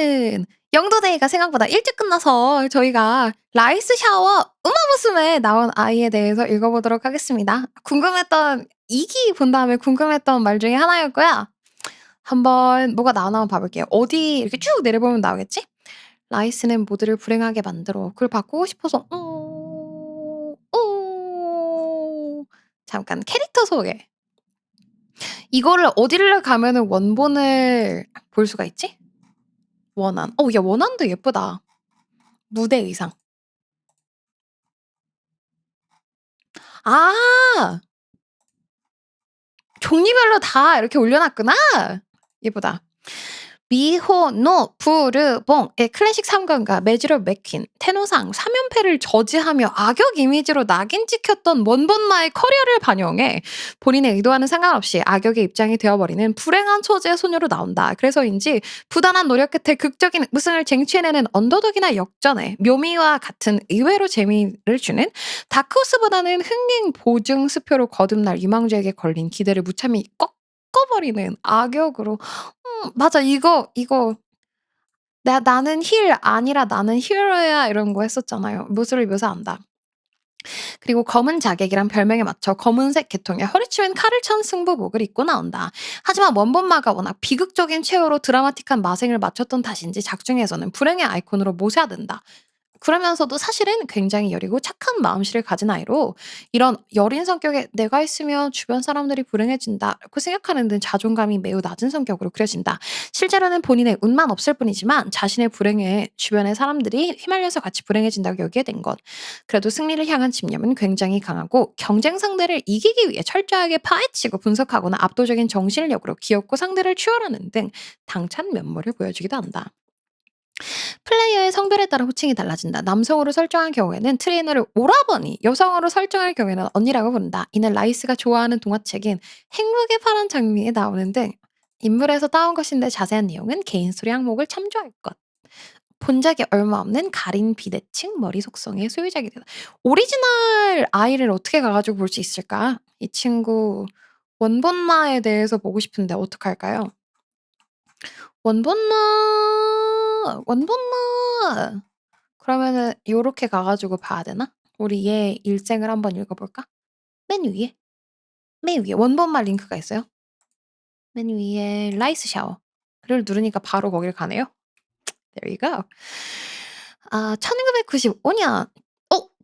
오늘은 영도데이가 생각보다 일찍 끝나서 저희가 라이스 샤워 우마무스메에 나온 아이에 대해서 읽어보도록 하겠습니다. 궁금했던 2기 본 다음에 궁금했던 말 중에 하나였고요. 한번 뭐가 나오나 한번 봐볼게요. 어디 이렇게 쭉 내려보면 나오겠지? 라이스는 모두를 불행하게 만들어. 그걸 바꾸고 싶어서 잠깐 캐릭터 소개. 이거를 어디를 가면은 원본을 볼 수가 있지? 원한. 야 원한도 예쁘다. 무대 의상. 아! 종류별로 다 이렇게 올려 놨구나. 예쁘다. 미호 노 부르봉의 클래식 삼관가 메지로 맥퀸, 테노상 3연패를 저지하며 악역 이미지로 낙인 찍혔던 원본마의 커리어를 반영해 본인의 의도와는 상관없이 악역의 입장이 되어버리는 불행한 처지의 소녀로 나온다. 그래서인지 부단한 노력 끝에 극적인 우승을 쟁취해내는 언더독이나 역전에 묘미와 같은 의외로 재미를 주는 다크호스보다는 흥행 보증 수표로 거듭날 유망주에게 걸린 기대를 무참히 꺾어버리는 악역으로. 맞아. 이거 나는 힐 아니라 나는 히어로야 이런 거 했었잖아요. 모습을 묘사한다. 그리고 검은 자객이란 별명에 맞춰 검은색 계통의 허리춤엔 칼을 찬 승부복을 입고 나온다. 하지만 원본마가 워낙 비극적인 최후로 드라마틱한 마생을 마쳤던 탓인지 작중에서는 불행의 아이콘으로 모셔야된다. 그러면서도 사실은 굉장히 여리고 착한 마음씨를 가진 아이로 이런 여린 성격에 '내가 있으면 주변 사람들이 불행해진다.'고 생각하는 등 자존감이 매우 낮은 성격으로 그려진다. 실제로는 본인의 운만 없을 뿐이지만 자신의 불행에 주변의 사람들이 휘말려서 같이 불행해진다고 여기게 된 것. 그래도 승리를 향한 집념은 굉장히 강하고 경쟁 상대를 이기기 위해 철저하게 파헤치고 분석하거나 압도적인 정신력으로 귀엽고 상대를 추월하는 등 당찬 면모를 보여주기도 한다. 플레이어의 성별에 따라 호칭이 달라진다. 남성으로 설정한 경우에는 트레이너를 오라버니, 여성으로 설정할 경우에는 언니라고 부른다. 이는 라이스가 좋아하는 동화책인 행복의 파란 장미에 나오는 등 인물에서 따온 것인데 자세한 내용은 개인 스토리 항목을 참조할 것. 본작이 얼마 없는 가린 비대칭 머리 속성의 소유자이게 되다. 오리지널 아이를 어떻게 가가지고 볼 수 있을까? 이 친구 원본마에 대해서 보고 싶은데 어떡할까요? 원본마. 그러면은 요렇게 가 가지고 봐야 되나? 우리 얘 일생을 한번 읽어 볼까? 맨 위에, 맨 위에 원본마 링크가 있어요. 맨 위에 라이스 샤워를 누르니까 바로 거길 가네요. There you go. 1995 년.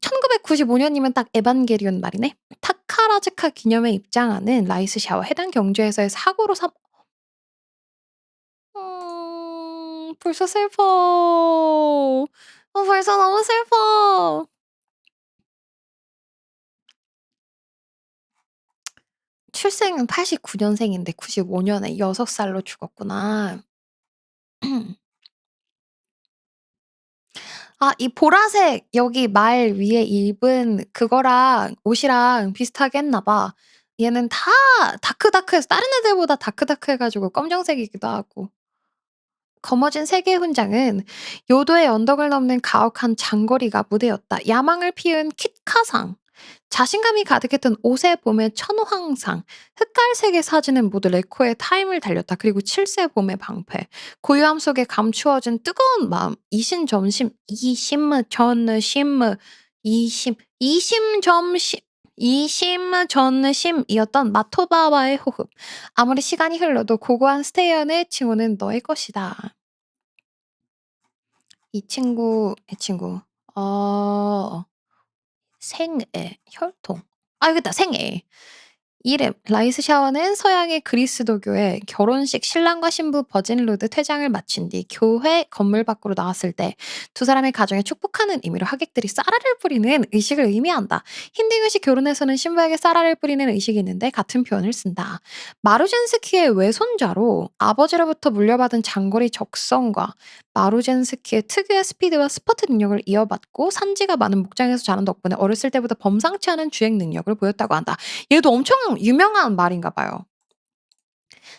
1995 년이면 딱 에반게리온 말이네. 타카라즈카 기념에 입장하는 라이스 샤워 해당 경주에서의 사고로 벌써 슬퍼. 벌써 너무 슬퍼. 출생은 89 년생인데 95 년에 6 살로 죽었구나. 이 보라색 여기 말 위에 입은 그거랑 옷이랑 비슷하게 했나 봐. 얘는 다 다크다크해서 다른 애들보다 다크다크해 가지고 검정색이기도 하고. 거머쥔 세계의 훈장은 요도의 언덕을 넘는 가혹한 장거리가 무대였다. 야망을 피운 킷카상, 자신감이 가득했던 옷의 봄의 천황상, 흑갈색의 사진은 모두 레코의 타임을 달렸다. 그리고 7세 봄의 방패, 고요함 속에 감추어진 뜨거운 마음, 이심전심이었던 마토바와의 호흡. 아무리 시간이 흘러도 고고한 스테이언의 칭호는 너의 것이다. 이 친구 어 생애, 혈통. 여기다 생애. 이름 라이스 샤워는 서양의 그리스도교의 결혼식 신랑과 신부 버진 로드 퇴장을 마친 뒤 교회 건물 밖으로 나왔을 때 두 사람의 가정에 축복하는 의미로 하객들이 쌀알을 뿌리는 의식을 의미한다. 힌두교식 결혼에서는 신부에게 쌀알을 뿌리는 의식이 있는데 같은 표현을 쓴다. 마루젠스키의 외손자로 아버지로부터 물려받은 장거리 적성과 마루젠스키의 특유의 스피드와 스퍼트 능력을 이어받고 산지가 많은 목장에서 자란 덕분에 어렸을 때부터 범상치 않은 주행 능력을 보였다고 한다. 얘도 엄청 유명한 말인가 봐요.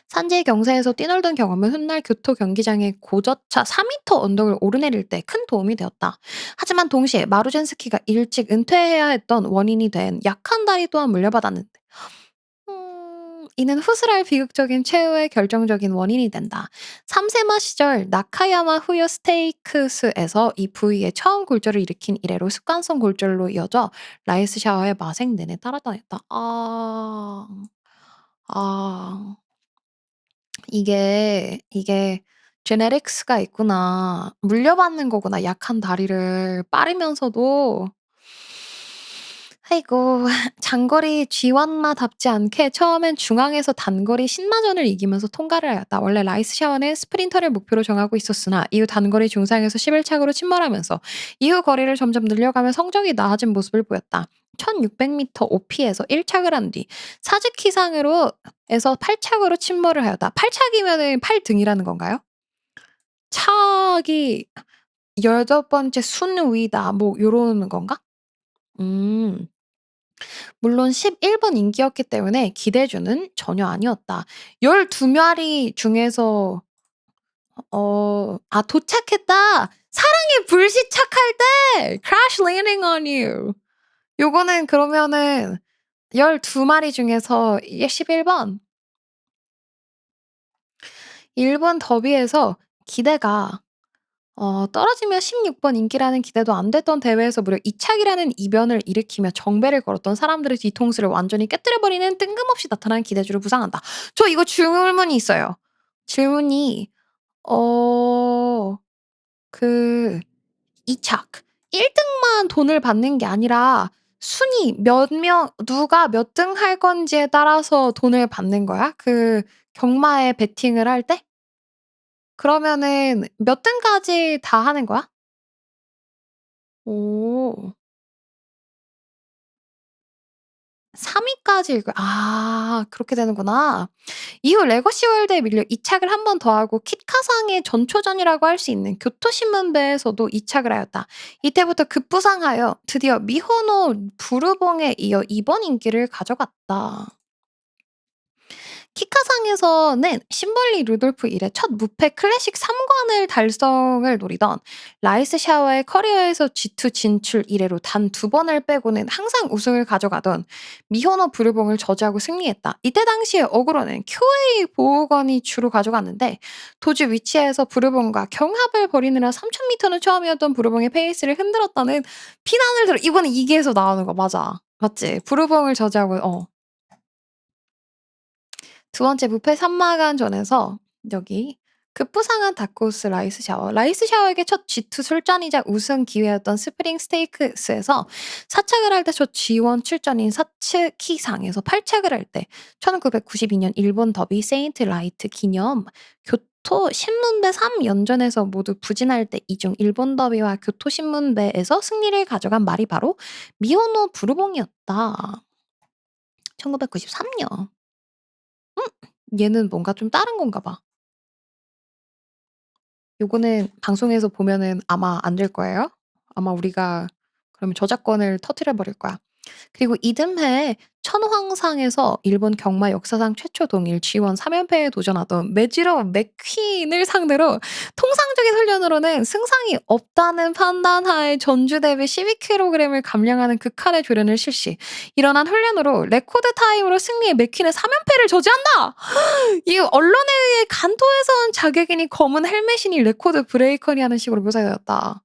산지의 경사에서 뛰놀던 경험은 훗날 교토 경기장의 고저차 4m 언덕을 오르내릴 때 큰 도움이 되었다. 하지만 동시에 마루젠스키가 일찍 은퇴해야 했던 원인이 된 약한 다리 또한 물려받았는데 이는 후스랄 비극적인 최후의 결정적인 원인이 된다. 3세마 시절 나카야마 후요 스테이크스에서 이 부위에 처음 골절을 일으킨 이래로 습관성 골절로 이어져 라이스 샤워의 마생 내내 따라다녔다. 아, 이게 제네릭스가 있구나. 물려받는 거구나. 약한 다리를 빠르면서도 아이고 장거리 G1마답지 않게 처음엔 중앙에서 단거리 신마전을 이기면서 통과를 하였다. 원래 라이스 샤워는 스프린터를 목표로 정하고 있었으나 이후 단거리 중상에서 11착으로 침몰하면서 이후 거리를 점점 늘려가며 성적이 나아진 모습을 보였다. 1600m OP에서 1착을 한 뒤 사즈키상으로 에서 8착으로 침몰을 하였다. 8착이면은 8등이라는 건가요? 착이 8번째 순위다 뭐 요런 건가? 음. 물론 11번 인기였기 때문에 기대주는 전혀 아니었다. 12마리 중에서 도착했다. 사랑의 불시착할 때 crash landing on you. 요거는 그러면은 12마리 중에서 11번. 일본 더비에서 기대가 떨어지며 16번 인기라는 기대도 안 됐던 대회에서 무려 이착이라는 이변을 일으키며 정배를 걸었던 사람들의 뒤통수를 완전히 깨뜨려 버리는 뜬금없이 나타난 기대주를 부상한다. 저 이거 질문이 있어요. 질문이 어 그 이착 1 등만 돈을 받는 게 아니라 순위 누가 몇 등 할 건지에 따라서 돈을 받는 거야? 그 경마에 베팅을 할 때? 그러면은 몇 등까지 다 하는 거야? 오. 3 위까지 그렇게 되는구나. 이후 레거시 월드에 밀려 이착을 한 번 더 하고 킷카상의 전초전이라고 할 수 있는 교토신문배에서도 이착을 하였다. 이때부터 급부상하여 드디어 미호노 부르봉에 이어 2번 인기를 가져갔다. 키카상에서는 심벌리 루돌프 이래 첫 무패 클래식 3관을 달성을 노리던 라이스 샤워의 커리어에서 G2 진출 이래로 단 2번을 빼고는 항상 우승을 가져가던 미호노 부르봉을 저지하고 승리했다. 이때 당시에 어그로는 QA 보호관이 주로 가져갔는데 도주 위치에서 부르봉과 경합을 벌이느라 3000m는 처음이었던 부르봉의 페이스를 흔들었다는 비난을 들어. 이거는 이기에서 나오는 거 맞아. 맞지? 부르봉을 저지하고 두 번째 무패 3마간전에서 여기 급부상한 다크호스 라이스 샤워. 라이스 샤워에게 첫 G2 출전이자 우승 기회였던 스프링 스테이크스에서 4착을 할 때 첫 G1 출전인 사츠키상에서 8착을 할 때 1992년 일본 더비 세인트 라이트 기념 교토 신문배 3연전에서 모두 부진할 때 이중 일본 더비와 교토 신문배에서 승리를 가져간 말이 바로 미호노 부르봉이었다. 1993년. 얘는 뭔가 좀 다른 건가 봐. 요거는 방송에서 보면은 아마 안 될 거예요. 아마 우리가 그러면 저작권을 터뜨려 버릴 거야. 그리고 이듬해 천황상에서 일본 경마 역사상 최초 동일 G1 3연패에 도전하던 매지로 맥퀸을 상대로 통상적인 훈련으로는 승상이 없다는 판단하에 전주 대비 12kg을 감량하는 극한의 조련을 실시. 일어난 훈련으로 레코드 타임으로 승리해 맥퀸의 3연패를 저지한다. 이 언론에 의해 간토에서 온 자객이니 검은 헬멧이니 레코드 브레이커니 하는 식으로 묘사되었다.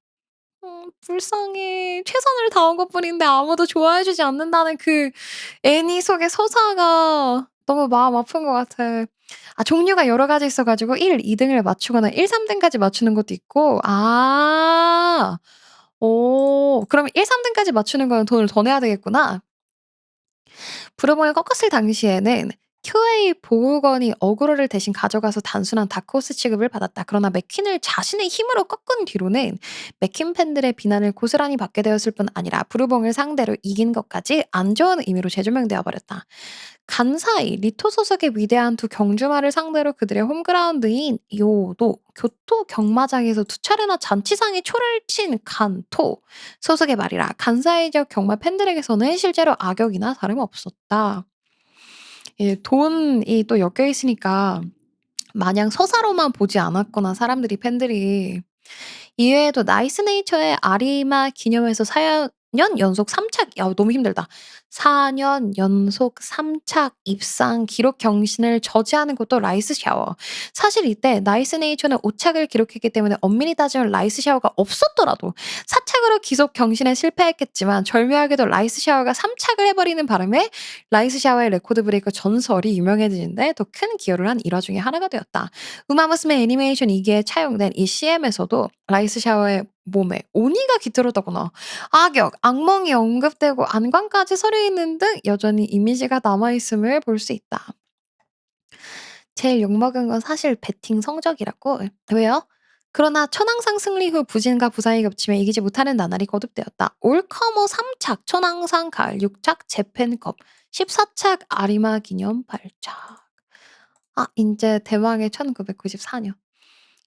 불쌍해. 최선을 다한 것뿐인데 아무도 좋아해 주지 않는다는 그 애니 속의 서사가 너무 마음 아픈 것 같아. 종류가 여러 가지 있어 가지고 1, 2 등을 맞추거나 1, 3 등까지 맞추는 것도 있고 그럼 1, 3 등까지 맞추는 거는 돈을 더 내야 되겠구나. 부르봉을 꺾었을 당시에는 QA 보호건이 어그로를 대신 가져가서 단순한 다크호스 취급을 받았다. 그러나 맥퀸을 자신의 힘으로 꺾은 뒤로는 맥퀸 팬들의 비난을 고스란히 받게 되었을 뿐 아니라 부르봉을 상대로 이긴 것까지 안 좋은 의미로 재조명되어 버렸다. 간사이, 리토 소속의 위대한 두 경주마를 상대로 그들의 홈그라운드인 요도 교토 경마장에서 2차례나 잔치상에 초를 친 간토 소속의 말이라 간사이 지역 경마 팬들에게서는 실제로 악역이나 다름없었다. 돈이 또 엮여 있으니까 마냥 서사로만 보지 않았거나 팬들이 이외에도 나이스 네이처의 아리마 기념해서 4년 연속 3착 너무 힘들다. 4년 연속 3착 입상 기록 경신을 저지하는 것도 라이스 샤워. 사실 이때 나이스 네이처는 5 착을 기록했기 때문에 엄밀히 따지면 라이스 샤워가 없었더라도 4 착으로 기록 경신에 실패했겠지만 절묘하게도 라이스 샤워가 3 착을 해 버리는 바람에 라이스 샤워의 레코드 브레이커 전설이 유명해지는데 더 큰 기여를 한 일화 중에 하나가 되었다. 우마무스메 애니메이션 2기에 차용된 이 CM에서도 라이스 샤워의 몸에 오니가 깃들었다거나 악역, 악몽이 언급되고 안광까지 서려 있는 등 여전히 이미지가 남아 있음을 볼 수 있다. 제일 욕먹은 건 사실 배팅 성적이라고. 왜요? 그러나 천왕상 승리 후 부진과 부상이 겹치며 이기지 못하는 나날이 거듭되었다. 올커머 3착, 천왕상 가을 6착, 재팬컵 14착, 아리마 기념 8착. 아, 인제 대망의 1994년.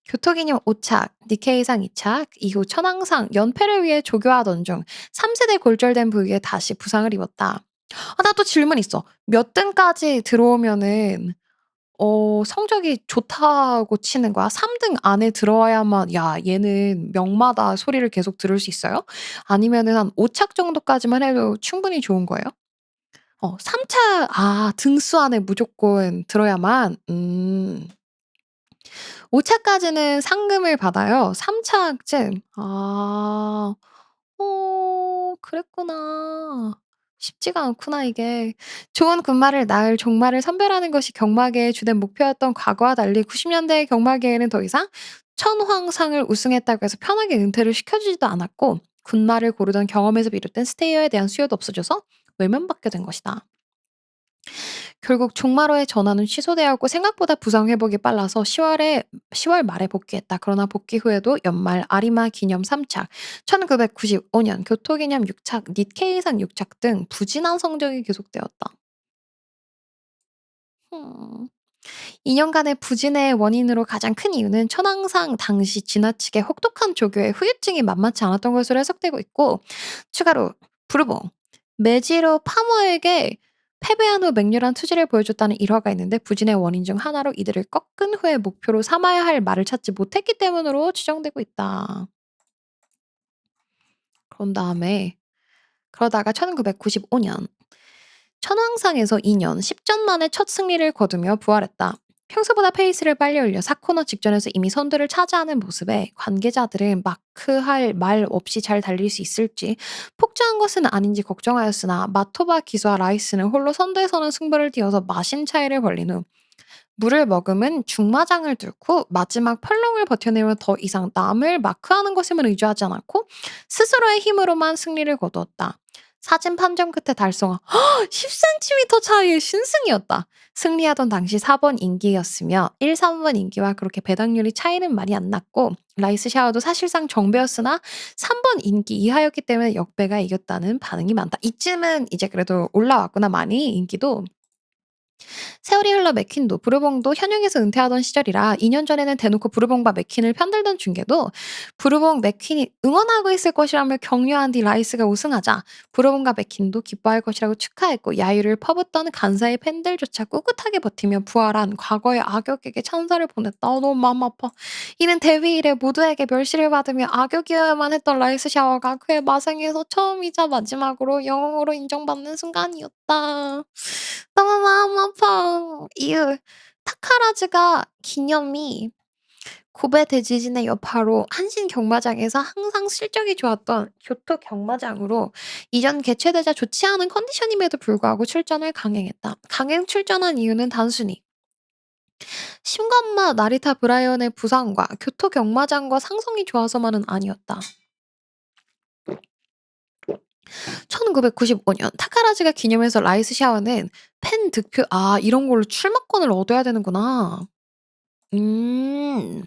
교토기념 5착, 니케이상 2착, 이후 천왕상 연패를 위해 조교하던 중 3세대 골절된 부위에 다시 부상을 입었다. 아, 나 또 질문 있어. 몇 등까지 들어오면은 성적이 좋다고 치는 거야? 3등 안에 들어와야만 '야 얘는 명마다.' 소리를 계속 들을 수 있어요? 아니면은 한 5 착 정도까지만 해도 충분히 좋은 거예요? 3 차 등수 안에 무조건 들어야만? 5 차까지는 상금을 받아요. 3 차쯤 그랬구나. 쉽지가 않구나 이게. 좋은 군말을 낳을 종말을 선별하는 것이 경마계의 주된 목표였던 과거와 달리 90 년대의 경마계에는 더 이상 천황상을 우승했다고 해서 편하게 은퇴를 시켜주지도 않았고 군말을 고르던 경험에서 비롯된 스테이어에 대한 수요도 없어져서 외면받게 된 것이다. 결국 종마로의 전환은 취소되었고 생각보다 부상 회복이 빨라서 10월 말에 복귀했다. 그러나 복귀 후에도 연말 아리마 기념 3착, 1995년 교토기념 6착, 니케이상 6착 등 부진한 성적이 계속되었다. 음. 2 년간의 부진의 원인으로 가장 큰 이유는 천황상 당시 지나치게 혹독한 조교에 후유증이 만만치 않았던 것으로 해석되고 있고 추가로 부르봉, 메지로 파머에게 패배한 후 맹렬한 투지를 보여줬다는 일화가 있는데 부진의 원인 중 하나로 이들을 꺾은 후에 목표로 삼아야 할 말을 찾지 못했기 때문으로 추정되고 있다. 그런 다음에 그러다가 1995년 천왕상에서 2년 10전 만에 첫 승리를 거두며 부활했다. 평소보다 페이스를 빨리 올려 4코너 직전에서 이미 선두를 차지하는 모습에 관계자들은 마크할 말 없이 잘 달릴 수 있을지 폭주한 것은 아닌지 걱정하였으나 마토바 기수와 라이스는 홀로 선두에 서는 승부를 띄워서 마신 차이를 벌린 후 물을 머금은 중마장을 뚫고 마지막 펄롱을 버텨내며 더 이상 남을 마크하는 것임을 의지하지 않았고 스스로의 힘으로만 승리를 거두었다. 사진 판정 끝에 달성한 10cm 차이의 신승이었다. 승리하던 당시 4번 인기였으며 1, 3번 인기와 그렇게 배당률이 차이는 많이 안 났고 라이스 샤워도 사실상 정배였으나 3번 인기 이하였기 때문에 역배가 이겼다는 반응이 많다. 이쯤은 이제 그래도 올라왔구나 많이 인기도. 세월이 흘러 맥퀸도 부르봉도 현역에서 은퇴하던 시절이라 2년 전에는 대놓고 부르봉과 맥퀸을 편들던 중계도 부르봉, 맥퀸이 응원하고 있을 것이라며 격려한 뒤 라이스가 우승하자 부르봉과 맥퀸도 기뻐할 것이라고 축하했고 야유를 퍼붓던 간사의 팬들조차 꿋꿋하게 버티며 부활한 과거의 악역에게 찬사를 보냈다. 너무 마음 아파. 이는 데뷔 이래 모두에게 멸시를 받으며 악역이어야만 했던 라이스 샤워가 그의 마생에서 처음이자 마지막으로 영웅으로 인정받는 순간이었다. 너무 마음 아파. 이유 타카라즈가 기념이 고베 대지진의 여파로 한신 경마장에서 항상 실적이 좋았던 교토 경마장으로 이전 개최되자 좋지 않은 컨디션임에도 불구하고 출전을 강행했다. 강행 출전한 이유는 단순히 심건마 나리타 브라이언의 부상과 교토 경마장과 상성이 좋아서만은 아니었다. 1995년 타카라즈가 기념해서 라이스 샤워는 팬 득표 이런 걸로 출마권을 얻어야 되는구나. 음.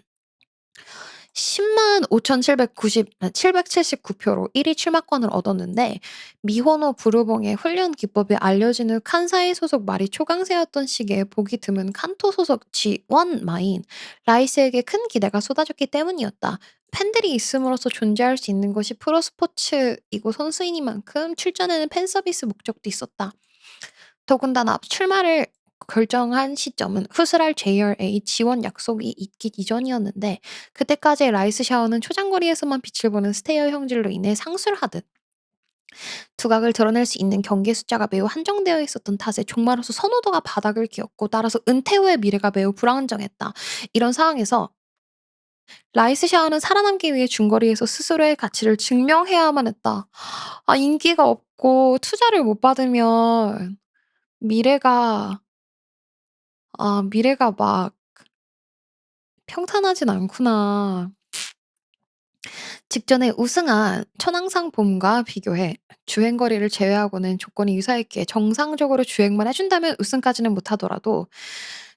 105,779 표로 1위 출마권을 얻었는데 미호노 부르봉의 훈련 기법이 알려진 후 칸사이 소속 말이 초강세였던 시기에 보기 드문 칸토 소속 G1 마인 라이스에게 큰 기대가 쏟아졌기 때문이었다. 팬들이 있음으로써 존재할 수 있는 것이 프로스포츠이고 선수이니만큼 출전에는 팬 서비스 목적도 있었다. 더군다나 출마를 결정한 시점은 후스랄 JRA 지원 약속이 있기 이전이었는데 그때까지 라이스 샤워는 초장거리에서만 빛을 보는 스테이어 형질로 인해 상술하듯 두각을 드러낼 수 있는 경기의 숫자가 매우 한정되어 있었던 탓에 종마로서 선호도가 바닥을 기었고 따라서 은퇴 후의 미래가 매우 불안정했다. 이런 상황에서 라이스 샤워는 살아남기 위해 중거리에서 스스로의 가치를 증명해야만 했다. 아 인기가 없고 투자를 못 받으면 미래가 미래가 막 평탄하진 않구나. 직전에 우승한 천왕상 봄과 비교해 주행 거리를 제외하고는 조건이 유사했기에 정상적으로 주행만 해준다면 우승까지는 못하더라도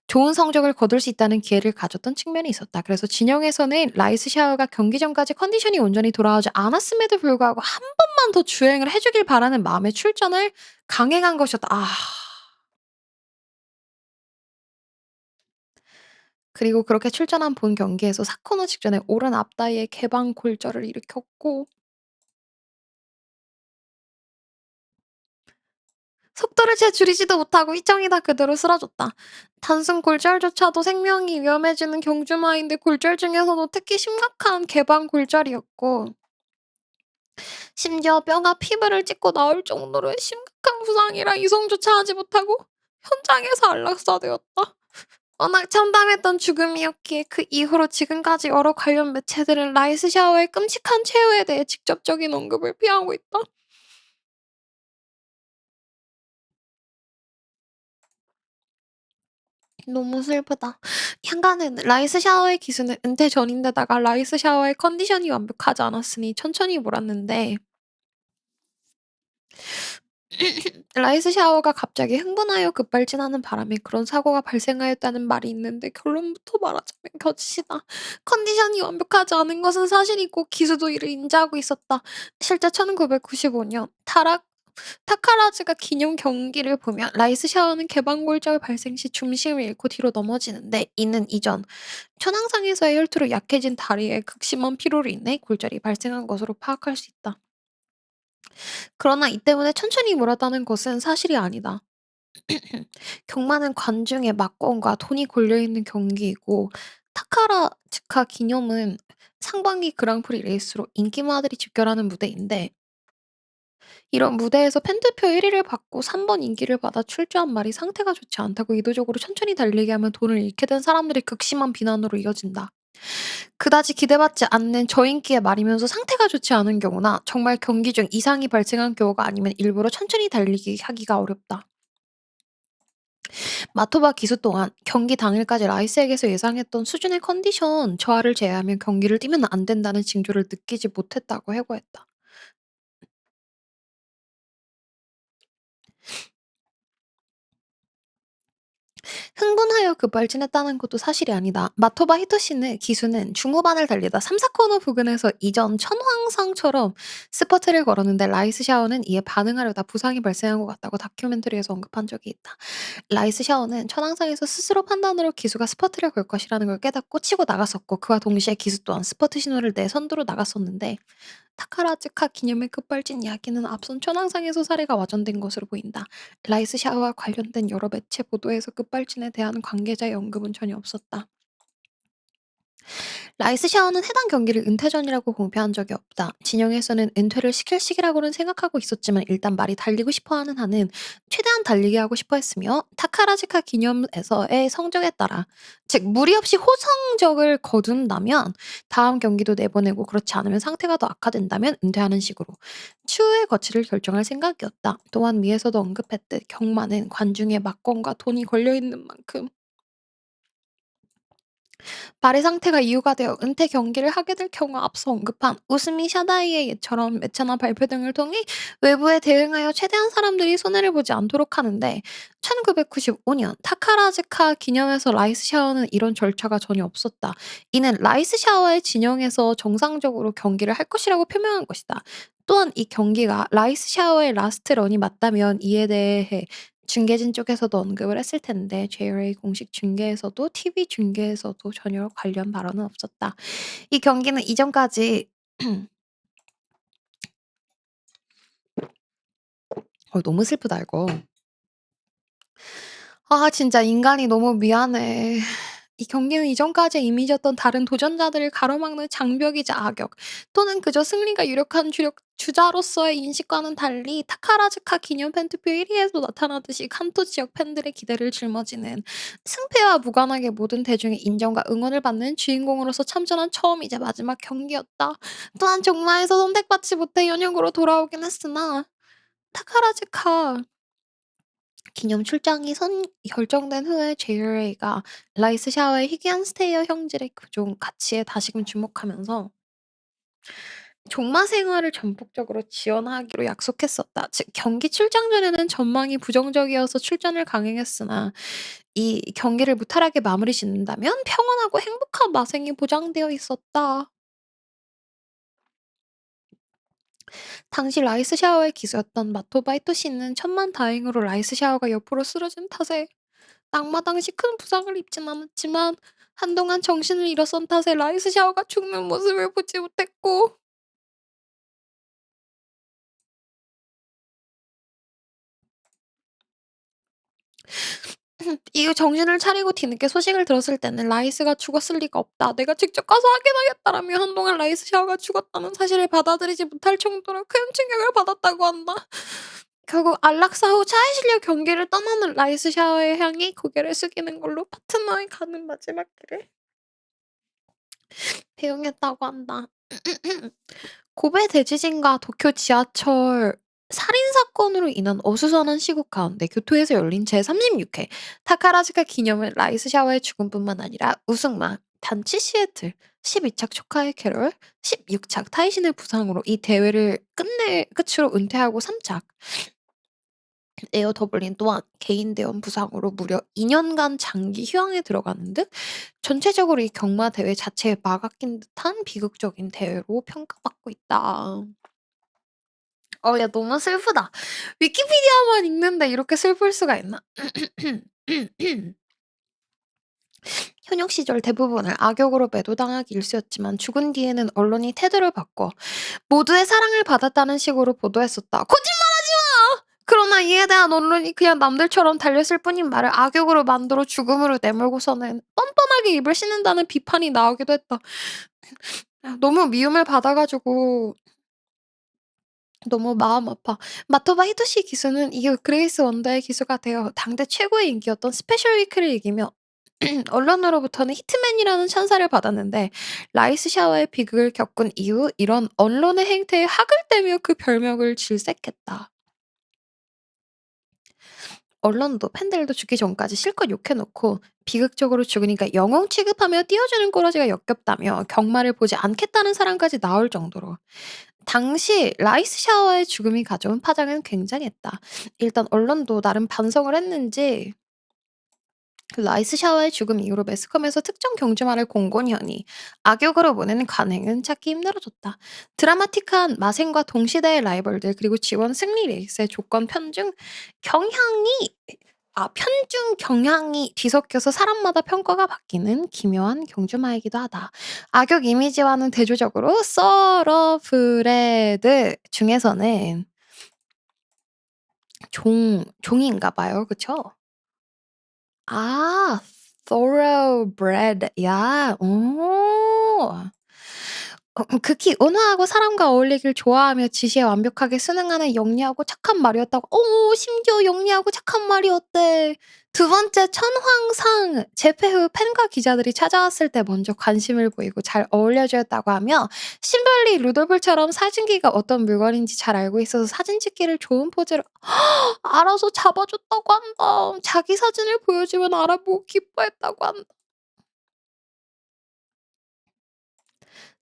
좋은 성적을 거둘 수 있다는 기회를 가졌던 측면이 있었다. 그래서 진영에서는 라이스 샤워가 경기 전까지 컨디션이 온전히 돌아오지 않았음에도 불구하고 한 번만 더 주행을 해주길 바라는 마음의 출전을 강행한 것이었다. 그리고 그렇게 출전한 본 경기에서 4코너 직전에 오른 앞다이에 개방 골절을 일으켰고 속도를 채 줄이지도 못하고 휘청이 다 그대로 쓰러졌다. 단순 골절조차도 생명이 위험해지는 경주마인데 골절 중에서도 특히 심각한 개방 골절이었고 심지어 뼈가 피부를 찍고 나올 정도로의 심각한 부상이라 이송조차 하지 못하고 현장에서 안락사되었다. 워낙 참담했던 죽음이었기에 그 이후로 지금까지 여러 관련 매체들은 라이스 샤워의 끔찍한 최후에 대해 직접적인 언급을 피하고 있다. 너무 슬프다. 향가는 라이스 샤워의 기수는 은퇴 전인데다가 라이스 샤워의 컨디션이 완벽하지 않았으니 천천히 몰았는데 라이스 샤워가 갑자기 흥분하여 급발진하는 바람에 그런 사고가 발생하였다는 말이 있는데 결론부터 말하자면 거짓이다. 컨디션이 완벽하지 않은 것은 사실이고 기수도 이를 인지하고 있었다. 실제 1995년 타카라즈가 기념 경기를 보면 라이스 샤워는 개방골절 발생 시 중심을 잃고 뒤로 넘어지는데 이는 이전 천왕상에서의 혈투로 약해진 다리에 극심한 피로로 인해 골절이 발생한 것으로 파악할 수 있다. 그러나 이 때문에 천천히 몰았다는 것은 사실이 아니다. 경마는 관중의 막권과 돈이 걸려있는 경기이고 타카라츠카 기념은 상반기 그랑프리 레이스로 인기마들이 집결하는 무대인데 이런 무대에서 팬투표 1 위를 받고 3번 인기를 받아 출조한 말이 상태가 좋지 않다고 의도적으로 천천히 달리게 하면 돈을 잃게 된 사람들의 극심한 비난으로 이어진다. 그다지 기대받지 않는 저인기의 말이면서 상태가 좋지 않은 경우나 정말 경기 중 이상이 발생한 경우가 아니면 일부러 천천히 달리기 하기가 어렵다. 마토바 기수 또한 경기 당일까지 라이스에게서 예상했던 수준의 컨디션 저하를 제외하면 경기를 뛰면 안 된다는 징조를 느끼지 못했다고 해고했다. 흥분하여 급발진했다는 것도 사실이 아니다. 마토바 히토시는 기수는 중후반을 달리다 3, 4코너 부근에서 이전 천황상처럼 스퍼트를 걸었는데 라이스 샤워는 이에 반응하려다 부상이 발생한 것 같다고 다큐멘터리에서 언급한 적이 있다. 라이스 샤워는 천황상에서 스스로 판단으로 기수가 스퍼트를 걸 것이라는 걸 깨닫고 치고 나갔었고 그와 동시에 기수 또한 스퍼트 신호를 내 선두로 나갔었는데 타카라즈카 기념의 급발진 이야기는 앞선 천왕상에서 사례가 와전된 것으로 보인다. 라이스 샤워와 관련된 여러 매체 보도에서 급발진에 대한 관계자의 언급은 전혀 없었다. 라이스 샤워는 해당 경기를 은퇴 전이라고 공표한 적이 없다. 진영에서는 은퇴를 시킬 시기라고는 생각하고 있었지만 일단 말이 달리고 싶어하는 한은 최대한 달리게 하고 싶어 했으며 타카라지카 기념에서의 성적에 따라 즉 무리 없이 호성적을 거둔다면 다음 경기도 내보내고 그렇지 않으면 상태가 더 악화된다면 은퇴하는 식으로 추후의 거취를 결정할 생각이었다. 또한 위에서도 언급했듯 경마는 관중의 막건과 돈이 걸려있는 만큼 발의 상태가 이유가 되어 은퇴 경기를 하게 될 경우 앞서 언급한 우스미 샤다이의 예처럼 매체나 발표 등을 통해 외부에 대응하여 최대한 사람들이 손해를 보지 않도록 하는데 1995년 타카라즈카 기념에서 라이스 샤워는 이런 절차가 전혀 없었다. 이는 라이스 샤워의 진영에서 정상적으로 경기를 할 것이라고 표명한 것이다. 또한 이 경기가 라이스 샤워의 라스트 런이 맞다면 이에 대해 중계진 쪽에서도 언급을 했을 텐데 JRA 공식 중계에서도 TV 중계에서도 전혀 관련 발언은 없었다. 이 경기는 이전까지 너무 슬프다 이거. 진짜 인간이 너무 미안해. 이 경기는 이전까지의 이미지였던 다른 도전자들을 가로막는 장벽이자 악역, 또는 그저 승리가 유력한 주력 주자로서의 인식과는 달리 타카라즈카 기념 팬투표 1 위에도 나타나듯이 칸토 지역 팬들의 기대를 짊어지는 승패와 무관하게 모든 대중의 인정과 응원을 받는 주인공으로서 참전한 처음이자 마지막 경기였다. 또한 정마에서 선택받지 못해 현역으로 돌아오긴 했으나 타카라즈카 기념 출장이 결정된 후에 JRA가 라이스 샤워의 희귀한 스테이어 형질의 그종 가치에 다시금 주목하면서 종마 생활을 전폭적으로 지원하기로 약속했었다. 즉 경기 출장 전에는 전망이 부정적이어서 출전을 강행했으나 이 경기를 무탈하게 마무리 짓는다면 평온하고 행복한 마생이 보장되어 있었다. 당시 라이스 샤워의 기수였던 마토바 히토시는 천만다행으로 라이스 샤워가 옆으로 쓰러진 탓에 낙마당시 큰 부상을 입진 않았지만 한동안 정신을 잃었던 탓에 라이스 샤워가 죽는 모습을 보지 못했고 이후 정신을 차리고 뒤늦게 소식을 들었을 때는 라이스가 죽었을 리가 없다. 내가 직접 가서 확인하겠다라며 한동안 라이스 샤워가 죽었다는 사실을 받아들이지 못할 정도로 큰 충격을 받았다고 한다. 결국 안락사 후 차에 실려 경기를 떠나는 라이스 샤워의 향이 고개를 숙이는 걸로 파트너에 가는 마지막 길을 배웅했다고 한다. 고베 대지진과 도쿄 지하철 살인 사건으로 인한 어수선한 시국 가운데 교토에서 열린 제36회 타카라즈카 기념은 라이스 샤워의 죽음뿐만 아니라 우승마, 단치 시애틀, 12착 초카의 캐롤, 16착 타이신의 부상으로 이 대회를 끝으로 은퇴하고 3착 에어 더블린 또한 개인 대원 부상으로 무려 2년간 장기 휴양에 들어가는 등 전체적으로 이 경마 대회 자체에 막아 낀 듯한 비극적인 대회로 평가받고 있다. 야 너무 슬프다. 위키피디아만 읽는데 이렇게 슬플 수가 있나? 현역 시절 대부분을 악역으로 매도당하기 일쑤였지만 죽은 뒤에는 언론이 태도를 바꿔 모두의 사랑을 받았다는 식으로 보도했었다. 그러나 이에 대한 언론이 그냥 남들처럼 달렸을 뿐인 말을 악역으로 만들어 죽음으로 내몰고서는 뻔뻔하게 입을 씻는다는 비판이 나오기도 했다. 너무 미움을 받아 가지고 너무 마음 아파. 마토바 히토시 기수는 이후 그레이스 원더의 기수가 되어 당대 최고의 인기였던 스페셜 위크를 이기며 언론으로부터는 히트맨이라는 찬사를 받았는데 라이스 샤워의 비극을 겪은 이후 이런 언론의 행태에 학을 떼며 그 별명을 질색했다. 언론도 팬들도 죽기 전까지 실컷 욕해놓고 비극적으로 죽으니까 영웅 취급하며 띄워주는 꼬라지가 역겹다며 경마를 보지 않겠다는 사람까지 나올 정도로 당시 라이스 샤워의 죽음이 가져온 파장은 굉장했다. 일단 언론도 나름 반성을 했는지 그 라이스 샤워의 죽음 이후로 매스컴에서 특정 경주마를 공곤히 하니 악역으로 보내는 관행은 찾기 힘들어졌다. 드라마틱한 마생과 동시대의 라이벌들 그리고 지원 승리 레이스의 조건 편중 경향이 뒤섞여서 사람마다 평가가 바뀌는 기묘한 경주마이기도 하다. 악역 이미지와는 대조적으로 서러브레드 중에서는 종인가 봐요. 그쵸? 아 thoroughbred. 야. 오. 극히 온화하고 사람과 어울리길 좋아하며 지시에 완벽하게 순응하는 영리하고 착한 말이었다고. 심지어 영리하고 착한 말이었대. 두 번째 천황상 재패 후 팬과 기자들이 찾아왔을 때 먼저 관심을 보이고 잘 어울려 주었다고 하며 심벌리 루돌프처럼 사진기가 어떤 물건인지 잘 알고 있어서 사진 찍기를 좋은 포즈로 알아서 잡아 줬다고 한다. 자기 사진을 보여주면 알아보고 기뻐했다고 한다.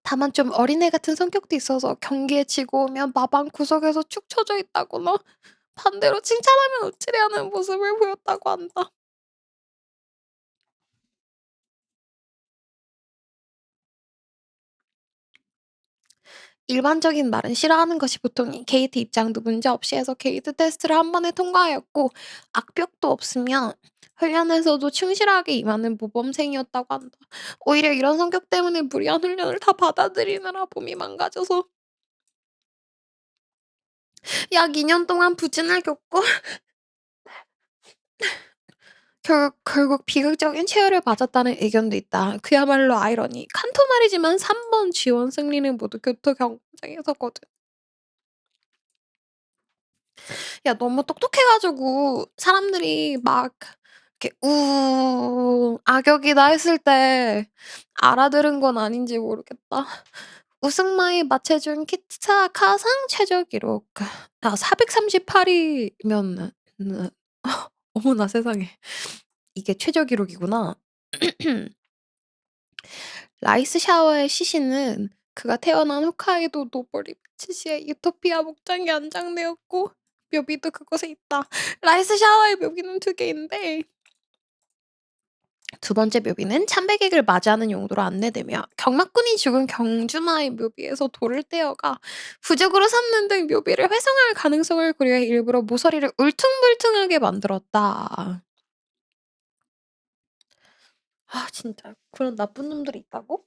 다만 좀 어린애 같은 성격도 있어서 경기에 지고 오면 마방 구석에서 축 처져 있다거나 반대로 칭찬하면 우쭐해하는 모습을 보였다고 한다. 일반적인 말은 싫어하는 것이 보통인 게이트 입장도 문제없이 해서 게이트 테스트를 한 번에 통과하였고 악벽도 없으며 훈련에서도 충실하게 임하는 모범생이었다고 한다. 오히려 이런 성격 때문에 무리한 훈련을 다 받아들이느라 몸이 망가져서 약 2년 동안 부진을 겪고 결국 비극적인 최후를 맞았다는 의견도 있다. 그야말로 아이러니. 칸토 말이지만 3번 지원 승리는 모두 교토 경쟁에서거든. 야 너무 똑똑해 가지고 사람들이 막 이렇게 악역이다 했을 때 알아들은 건 아닌지 모르겠다. 우승마이 마체준 키타 카상 최저 기록 438 이면은 어머나 세상에. 이게 최저 기록이구나. 라이스 샤워의 시신은 그가 태어난 홋카이도 노보리치시의 유토피아 목장에 안장되었고 묘비도 그곳에 있다. 라이스 샤워의 묘비는 2개인데 두 번째 묘비는 참배객을 맞이하는 용도로 안내되며 경막군이 죽은 경주마의 묘비에서 돌을 떼어가 부적으로 삼는 등 묘비를 훼손할 가능성을 고려해 일부러 모서리를 울퉁불퉁하게 만들었다. 아 진짜 그런 나쁜 놈들이 있다고?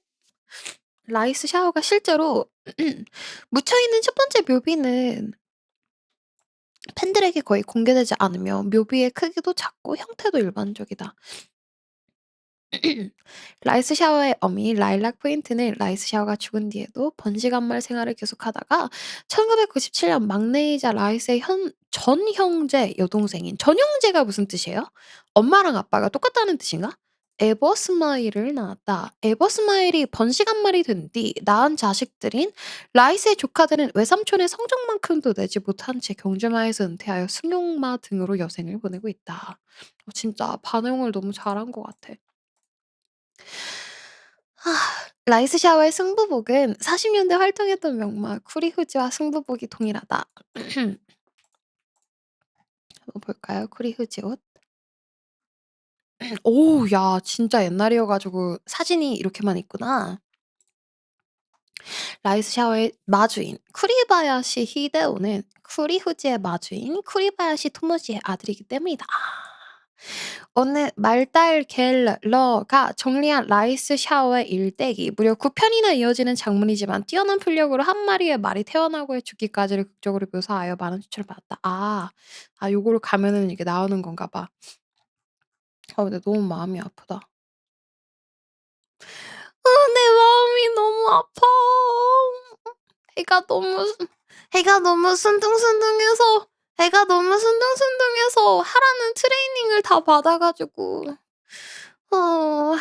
라이스 샤워가 실제로 묻혀 있는 첫 번째 묘비는 팬들에게 거의 공개되지 않으며 묘비의 크기도 작고 형태도 일반적이다. 라이스 샤워의 어미 라일락 포인트는 라이스 샤워가 죽은 뒤에도 번시간말 생활을 계속하다가 1997년 막내이자 라이스의 전 형제 여동생인 전 형제가 무슨 뜻이에요? 엄마랑 아빠가 똑같다는 뜻인가? 에버스마일을 낳았다. 에버스마일이 번시간말이 된 뒤 낳은 자식들인 라이스의 조카들은 외삼촌의 성적만큼도 내지 못한 채 경주마에서 은퇴하여 승용마 등으로 여생을 보내고 있다. 진짜 반응을 너무 잘한 것 같아. 라이스 샤워의 승부복은 40년대 활동했던 명마 쿠리후지와 승부복이 동일하다. 한번 볼까요? 쿠리후지 옷. 오, 야, 진짜 옛날이어 가지고 사진이 이렇게만 있구나. 라이스 샤워의 마주인 쿠리바야시 히데오는 쿠리후지의 마주인 쿠리바야시 토모시의 아들이기 때문이다. 어느 말달 갤러가 정리한 라이스 샤워의 일대기 무려 9편이나 이어지는 장문이지만 뛰어난 풀력으로 한 마리의 말이 태어나고의 죽기까지를 극적으로 묘사하여 많은 추천을 받았다. 요거를 가면은 이게 나오는 건가 봐. 근데 너무 마음이 아프다. 내 마음이 너무 아파. 해가 너무 해가 너무 순둥순둥해서 해가 너무 순둥순둥해서 하라는 트레이닝을 다 받아 가지고 어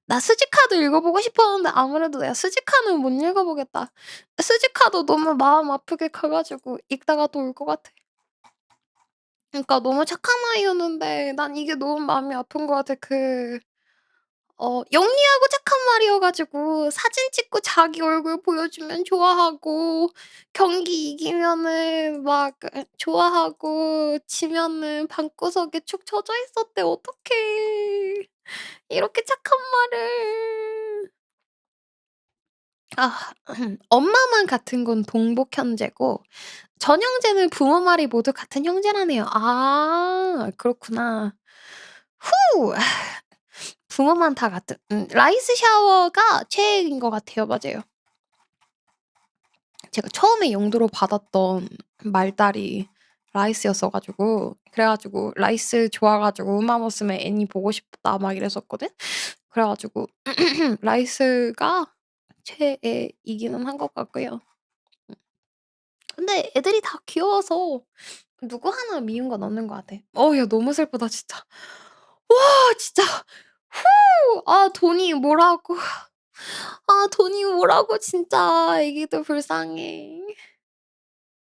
나 스지카도 읽어보고 싶었는데 아무래도 내가 스지카는 못 읽어보겠다. 스지카도 너무 마음 아프게 가 가지고 읽다가 또 울 것 같아. 그러니까 너무 착한 아이였는데 난 이게 너무 마음이 아픈 것 같아. 영리하고 착한 말이어 가지고 사진 찍고 자기 얼굴 보여주면 좋아하고 경기 이기면은 막 좋아하고 지면은 방구석에 축 처져 있었대. 어떡해. 이렇게 착한 말을. 아 엄마만 같은 건 동복 형제고 전 형제는 부모 말이 모두 같은 형제라네요. 그렇구나. 후. 부모만 다 같은 라이스 샤워가 최애인 것 같아요. 맞아요. 제가 처음에 용도로 받았던 말달이 라이스였어 가지고 그래 가지고 라이스 좋아 가지고 우마무스메 애니 보고 싶다 막 이랬었거든. 그래 가지고 라이스가 최애이기는 한 것 같고요. 근데 애들이 다 귀여워서 누구 하나 미운 건 없는 것 같아. 야 너무 슬프다 진짜. 와 진짜. 후. 돈이 뭐라고. 돈이 뭐라고 진짜 애기들 불쌍해.